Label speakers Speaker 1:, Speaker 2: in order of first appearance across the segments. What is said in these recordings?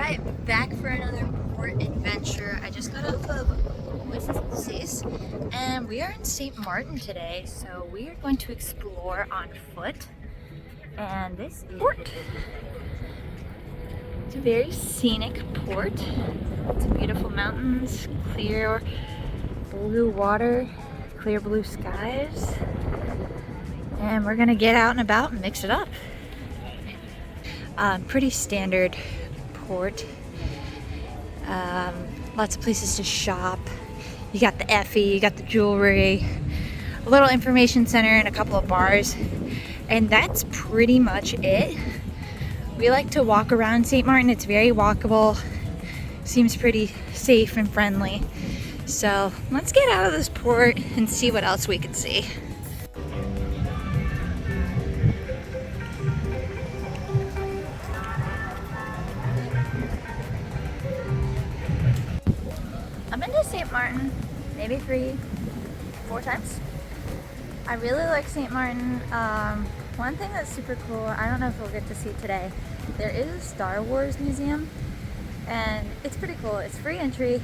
Speaker 1: Alright, back for another port adventure. I just got off of oasis and we are in St. Martin today, so we are going to explore on foot. And this is port. It's a very scenic port. It's beautiful mountains, clear blue water, clear blue skies. And we're gonna get out and about and mix it up. Pretty standard port. Lots of places to shop. You got the Effie, you got the jewelry, a little information center, and a couple of bars. And that's pretty much it. We like to walk around St. Martin. It's very walkable. Seems pretty safe and friendly. So let's get out of this port and see what else we can see. I've been to St. Martin maybe 3-4 times. I really like St. Martin. One thing that's super cool, I don't know if we'll get to see today, there is a Star Wars museum and it's pretty cool. It's free entry,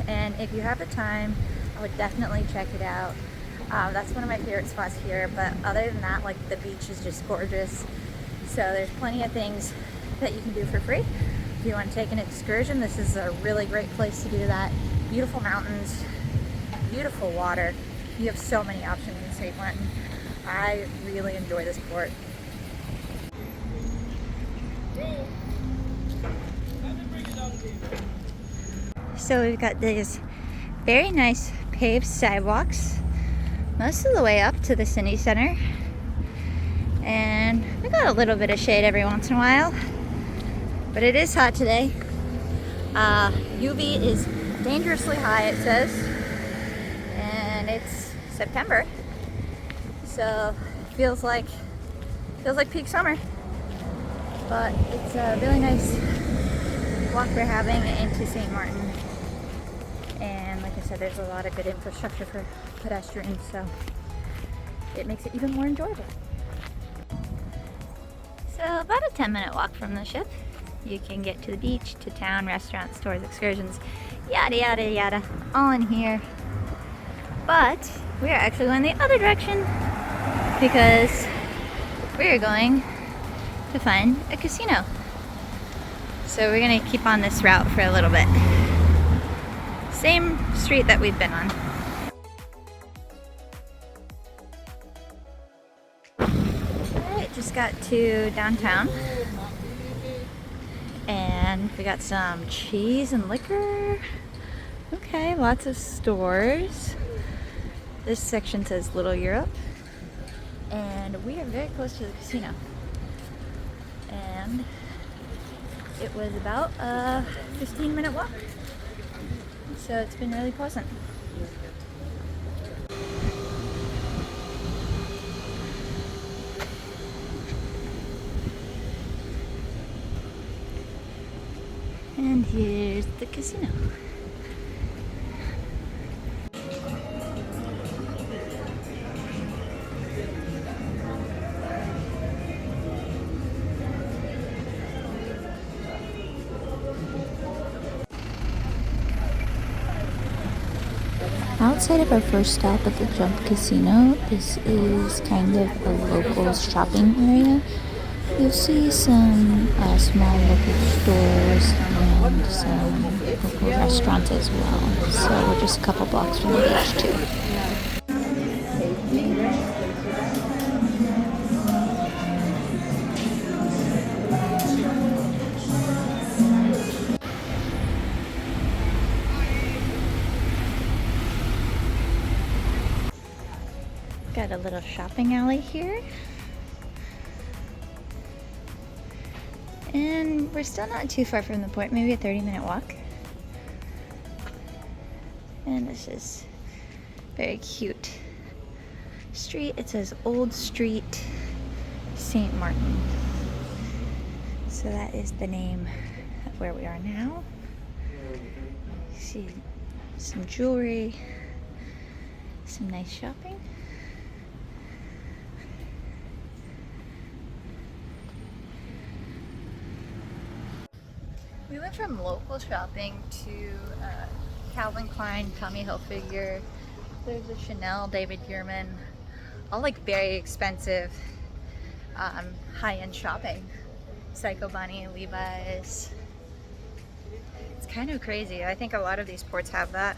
Speaker 1: and if you have the time, I would definitely check it out. That's one of my favorite spots here, but other than that, like, the beach is just gorgeous. So there's plenty of things that you can do for free. If you want to take an excursion, this is a really great place to do that. Beautiful mountains, beautiful water. You have so many options in St. Martin. I really enjoy this port. So we've got these very nice paved sidewalks most of the way up to the city center. And we got a little bit of shade every once in a while, but it is hot today. UV is dangerously high, it says, and it's September, so feels like peak summer. But it's a really nice walk we're having into St. Martin, and like I said, there's a lot of good infrastructure for pedestrians, so it makes it even more enjoyable. So about a 10-minute walk from the ship, you can get to the beach, to town, restaurants, stores, excursions, yada yada yada, all in here. But we are actually going the other direction because we are going to find a casino. So we're gonna keep on this route for a little bit. Same street that we've been on. Alright, just got to downtown. And we got some cheese and liquor. Okay, lots of stores. This section says Little Europe. And we are very close to the casino. And it was about a 15-minute walk. So it's been really pleasant. And here's the casino.
Speaker 2: Outside of our first stop at the Jump Casino, this is kind of a local shopping area. You'll see some small local stores and some local restaurants as well. So we're just a couple blocks from the beach too.
Speaker 1: Got a little shopping alley here. And we're still not too far from the port, maybe a 30-minute walk. And this is very cute street. It says Old Street, St. Martin. So that is the name of where we are now. You see some jewelry, some nice shopping. We went from local shopping to Calvin Klein, Tommy Hilfiger. There's a Chanel, David Yurman, all like very expensive high-end shopping. Psycho Bunny, Levi's. It's kind of crazy. I think a lot of these ports have that.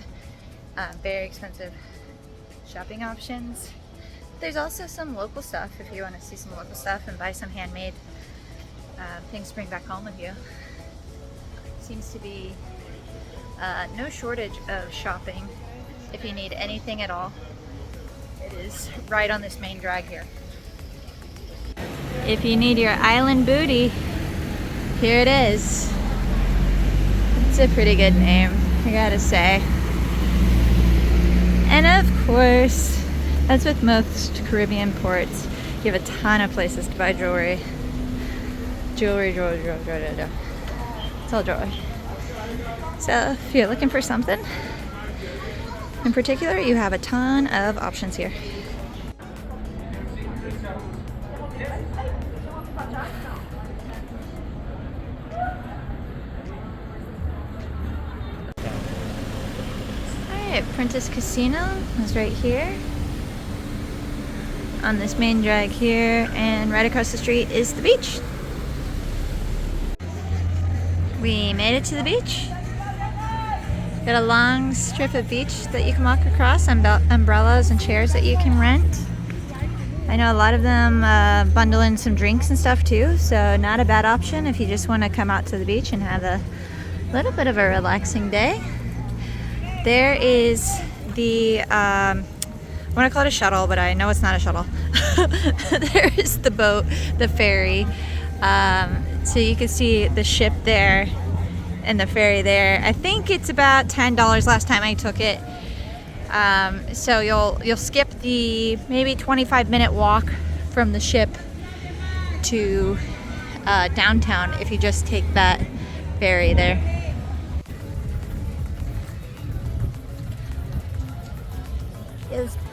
Speaker 1: Very expensive shopping options. There's also some local stuff if you want to see some local stuff and buy some handmade things to bring back home with you. Seems to be no shortage of shopping if you need anything at all. It is right on this main drag here. If you need your island booty, here it is. It's a pretty good name, I gotta say. And of course, as with most Caribbean ports, you have a ton of places to buy jewelry. Jewelry. It's all jewelry. So if you're looking for something in particular, you have a ton of options here. Alright, Princess Casino is right here on this main drag here, and right across the street is the beach. We made it to the beach. Got a long strip of beach that you can walk across, umbrellas and chairs that you can rent. I know a lot of them bundle in some drinks and stuff too, so not a bad option if you just want to come out to the beach and have a little bit of a relaxing day. There is the, I want to call it a shuttle, but I know it's not a shuttle. There is the boat, the ferry. So you can see the ship there and the ferry there. I think it's about $10 last time I took it. So you'll skip the maybe 25-minute walk from the ship to downtown if you just take that ferry there.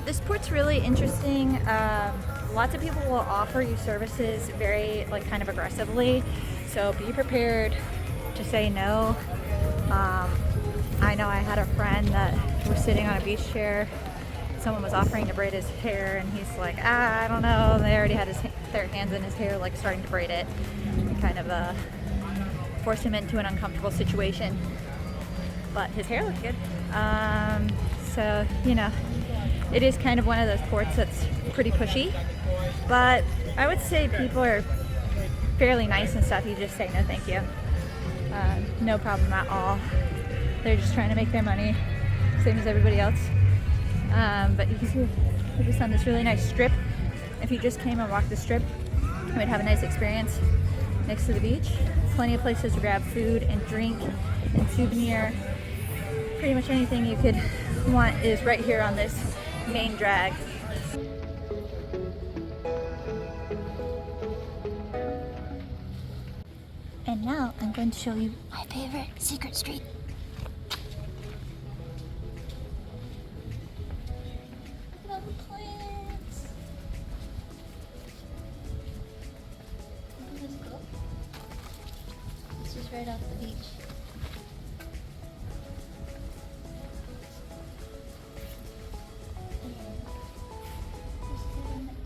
Speaker 1: This port's really interesting. Lots of people will offer you services very kind of aggressively, so be prepared to say no. I know I had a friend that was sitting on a beach chair. Someone was offering to braid his hair, and he's like, I don't know. They already had their hands in his hair, starting to braid it. And kind of forced him into an uncomfortable situation. But his hair looked good. So, it is kind of one of those ports that's pretty pushy. But I would say people are fairly nice and stuff. You just say no thank you. No problem at all. They're just trying to make their money, same as everybody else. But you can see we're just on this really nice strip. If you just came and walked the strip, you would have a nice experience next to the beach. Plenty of places to grab food and drink and souvenir. Pretty much anything you could want is right here on this main drag. And now I'm going to show you my favorite secret street. Look at all the plants. Isn't this cool? This is right off the beach.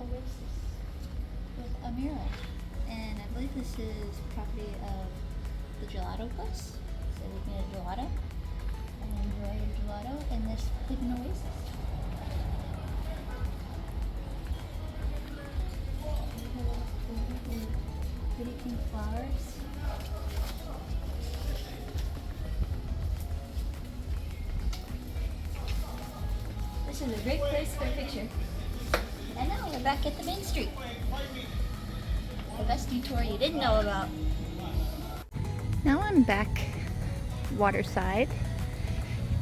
Speaker 1: Oasis with a mural, and I believe this is property of the gelato place. So we made a gelato and enjoy your gelato in this hidden oasis. Pretty pink flowers. This is a great place for a picture. And now we're back at the main street. The best detour you didn't know about. Now I'm back waterside.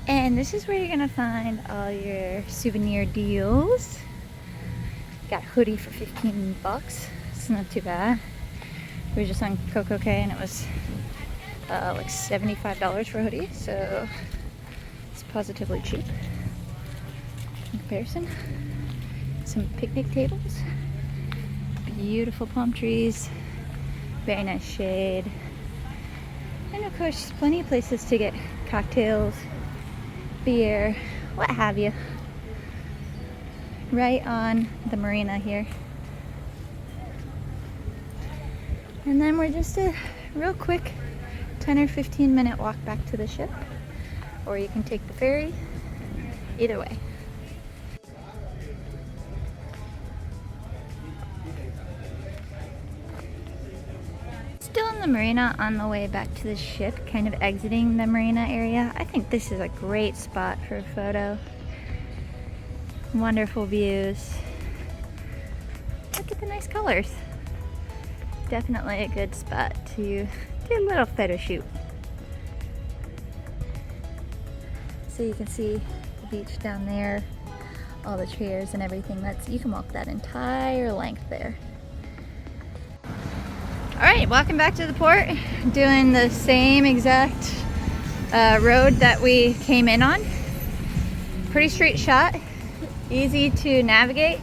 Speaker 1: And this is where you're gonna find all your souvenir deals. Got a hoodie for 15 bucks. It's not too bad. We were just on CocoK and it was like $75 for a hoodie. So it's positively cheap in comparison. Some picnic tables, beautiful palm trees, very nice shade, and of course, plenty of places to get cocktails, beer, what have you. Right on the marina here. And then we're just a real quick 10 or 15 minute walk back to the ship, or you can take the ferry. Either way. Still in the marina on the way back to the ship, kind of exiting the marina area. I think this is a great spot for a photo. Wonderful views. Look at the nice colors. Definitely a good spot to do a little photo shoot. So you can see the beach down there, all the chairs and everything. You can walk that entire length there. All right, walking back to the port, doing the same exact road that we came in on. Pretty straight shot, easy to navigate.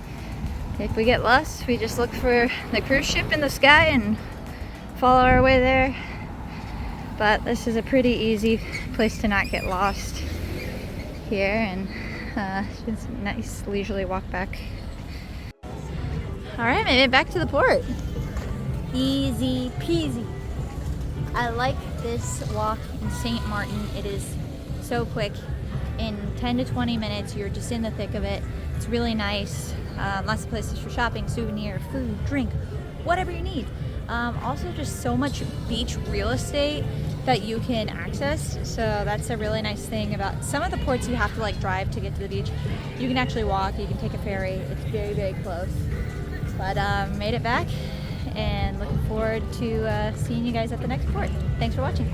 Speaker 1: If we get lost, we just look for the cruise ship in the sky and follow our way there. But this is a pretty easy place to not get lost here, and just a nice leisurely walk back. All right, made it back to the port. Easy peasy. I like this walk in St. Maarten. It is so quick. In 10 to 20 minutes, you're just in the thick of it. It's really nice. Lots of places for shopping, souvenir, food, drink, whatever you need. Also just so much beach real estate that you can access. So that's a really nice thing about some of the ports. You have to like drive to get to the beach. You can actually walk, you can take a ferry. It's very, very close. But made it back, and looking forward to seeing you guys at the next port. Thanks for watching.